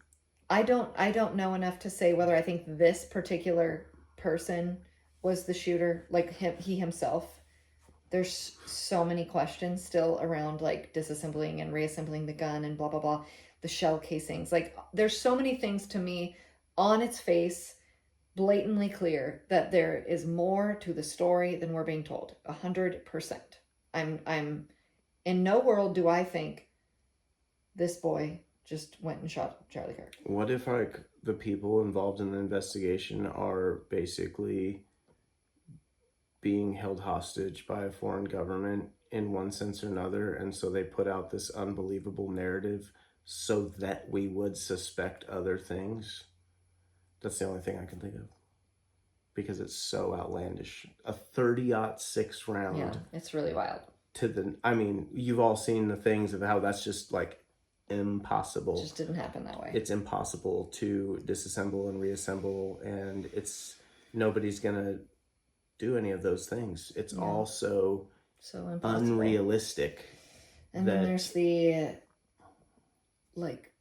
I don't know enough to say whether I think this particular person was the shooter, like he himself. There's so many questions still around, like, disassembling and reassembling the gun and blah, blah, blah. The shell casings. Like, there's so many things to me on its face, blatantly clear that there is more to the story than we're being told. 100%. I'm in no world do I think this boy just went and shot Charlie Kirk. What if like the people involved in the investigation are basically being held hostage by a foreign government in one sense or another, and so they put out this unbelievable narrative so that we would suspect other things? That's the only thing I can think of, because it's so outlandish. A 30-06 round. Yeah, it's really wild. I mean, you've all seen the things of how that's just like impossible. It just didn't happen that way. It's impossible to disassemble and reassemble, and nobody's gonna do any of those things. It's all so impossible. Unrealistic. And then there's the like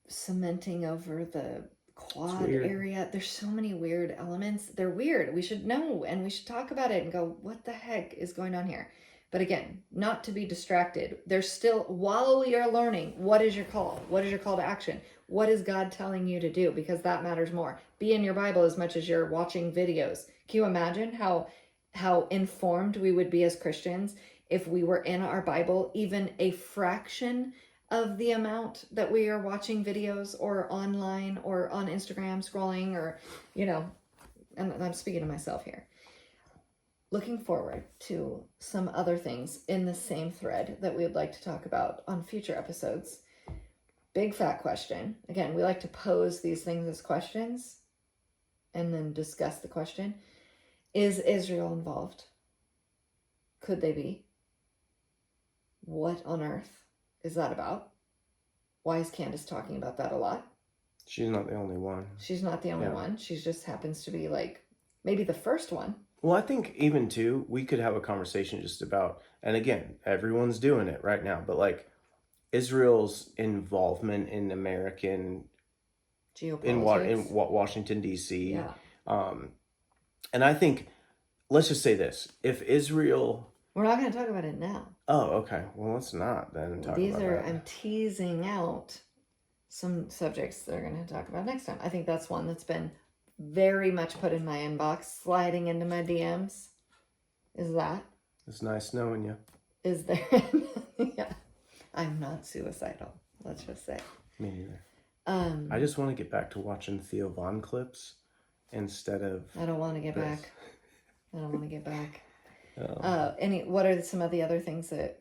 cementing over the quad area. There's so many weird elements. They're weird. We should know, and we should talk about it and go, what the heck is going on here? But again, not to be distracted. There's still, while we are learning, what is your call? What is your call to action? What is God telling you to do? Because that matters more. Be in your Bible as much as you're watching videos. Can you imagine how informed we would be as Christians if we were in our Bible even a fraction of the amount that we are watching videos or online or on Instagram scrolling, or, and I'm speaking to myself here. Looking forward to some other things in the same thread that we would like to talk about on future episodes. Big fat question. Again, we like to pose these things as questions and then discuss the question. Is Israel involved? Could they be? What on earth is that about? Why is Candace talking about that a lot? She's not the only one. She's not the only one. She just happens to be like maybe the first one. Well, I think even too, we could have a conversation just about, and again, everyone's doing it right now, but like Israel's involvement in American geopolitics, in Washington, D.C. Yeah. And I think, let's just say this: if Israel, we're not going to talk about it now. Oh, okay. Well, let's not then talk about that. I'm teasing out some subjects that we're going to talk about next time. I think that's one that's been very much put in my inbox, sliding into my DMs. Is that? It's nice knowing you. Is there? Yeah. I'm not suicidal, let's just say. Me neither. I just want to get back to watching Theo Von clips instead of... I don't want to get back. What are some of the other things that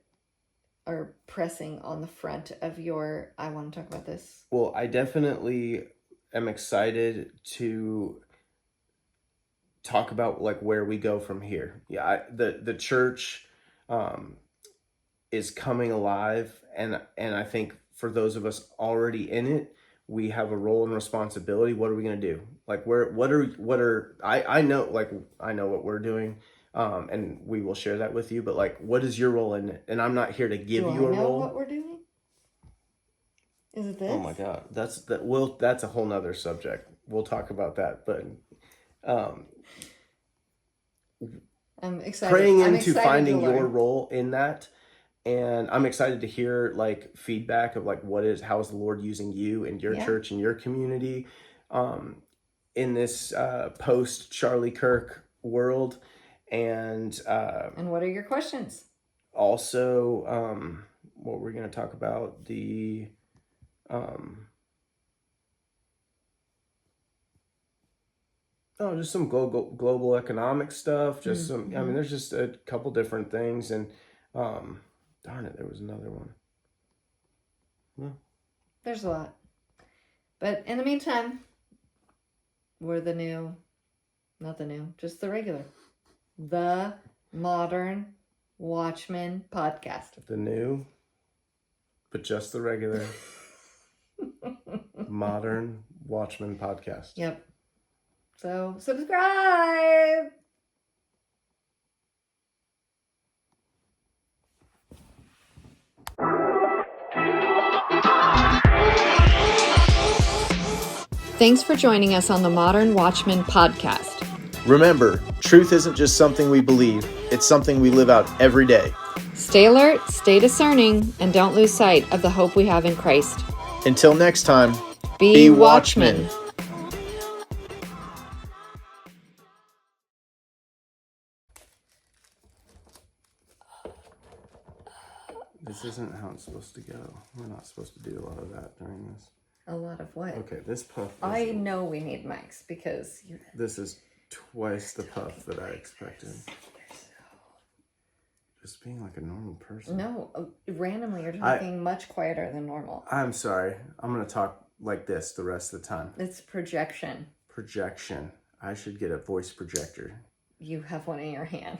are pressing on the front of your, I want to talk about this? Well, I definitely am excited to talk about like where we go from here. Yeah, the church is coming alive, and I think for those of us already in it, we have a role and responsibility. What are we going to do? Like I know what we're doing, and we will share that with you, but like, what is your role in it? And I'm not here to give you a role. What we're doing? Is it this? Oh my God, that's a whole nother subject. We'll talk about that, but I'm excited. Praying into finding your role in that, and I'm excited to hear like feedback of like how is the Lord using you and your church and your community in this post Charlie Kirk world, and what are your questions? Also, what we're going to talk about the. Just some global economic stuff. Just some. I mean, there's just a couple different things, and darn it, there was another one. Well, there's a lot, but in the meantime, we're just the regular, the Modern Watchman podcast. The new, but just the regular. Modern Watchman podcast. Yep. So subscribe. Thanks for joining us on the Modern Watchman podcast. Remember, truth isn't just something we believe, it's something we live out every day. Stay alert, stay discerning, and don't lose sight of the hope we have in Christ. Until next time, be watchmen. This isn't how it's supposed to go. We're not supposed to do a lot of that during this. A lot of what? Okay, this puff. I know we need mics because you. This is twice the puff that I expected. Just being like a normal person. No, randomly you're talking much quieter than normal. I'm sorry. I'm going to talk like this the rest of the time. It's projection. Projection. I should get a voice projector. You have one in your hand.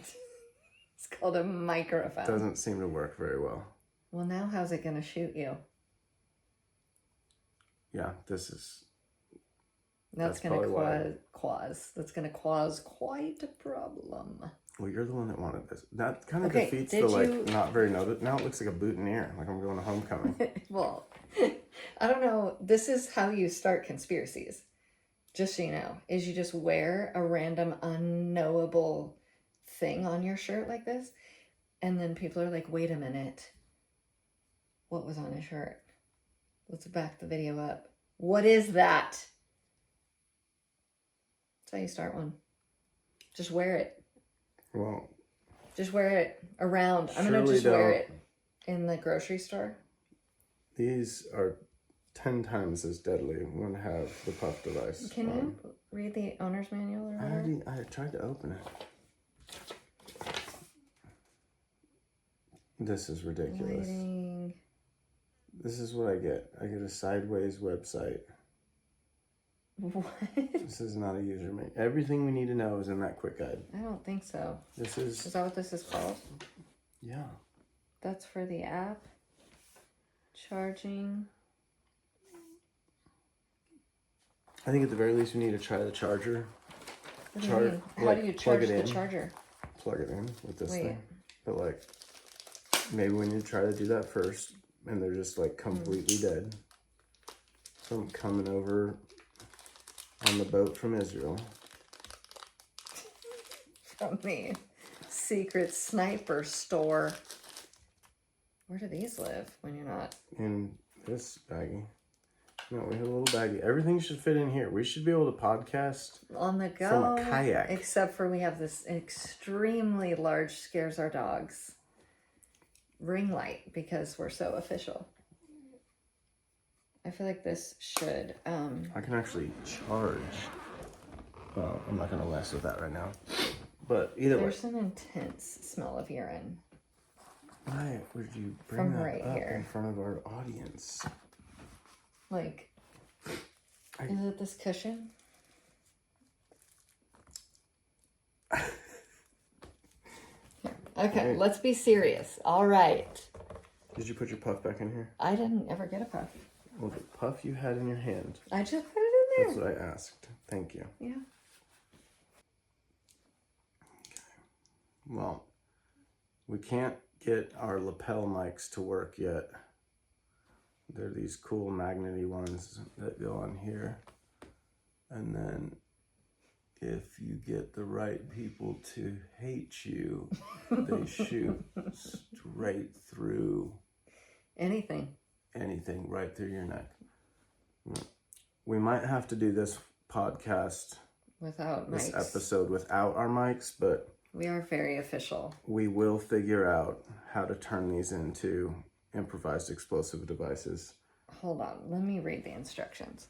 It's called a microphone. Doesn't seem to work very well. Well, now how's it going to shoot you? Yeah, this is... That's going to That's going to cause quite a problem. Well, you're the one that wanted this. That kind of Okay, defeats the not very noted. Now it looks like a boutonniere, like I'm going to homecoming. Well, I don't know. This is how you start conspiracies. Just so you know, is you just wear a random unknowable thing on your shirt like this, and then people are like, "Wait a minute, what was on his shirt?" Let's back the video up. What is that? That's how you start one. Just wear it. Well, just wear it around. I'm gonna just wear it in the grocery store. These are 10 times as deadly when I have the puff device. Can you read the owner's manual or whatever? I tried to open it. This is ridiculous. Lighting. This is what I get. I get a sideways website. What? This is not a user manual. Everything we need to know is in that quick guide. I don't think so. This is... Is that what this is called? Yeah. That's for the app. Charging. I think at the very least we need to try the charger. What do you mean? How do you charge the charger? Plug it in with this thing. But like, maybe we need to try to do that first. And they're just like completely dead. So I'm coming over on the boat from Israel. From the secret sniper store. Where do these live when you're not? In this baggie. No, we have a little baggie. Everything should fit in here. We should be able to podcast on the go from a kayak. Except for we have this extremely large scares our dogs ring light because we're so official. I feel like this should... I can actually charge. Well, I'm not going to mess with that right now. But either way. There's an intense smell of urine. Why would you bring that right up here in front of our audience? Like, is it this cushion? Okay, Right. Let's be serious. All right. Did you put your puff back in here? I didn't ever get a puff. Well, the puff you had in your hand. I just put it in That's there. what I asked. Thank you. Yeah. Okay. Well, we can't get our lapel mics to work yet. They're these cool magnety ones that go on here. And then if you get the right people to hate you, they shoot straight through anything right through your neck. We might have to do this podcast without this mics. episode without our mics, but we are very official. We will figure out how to turn these into improvised explosive devices. Hold on, let me read the instructions.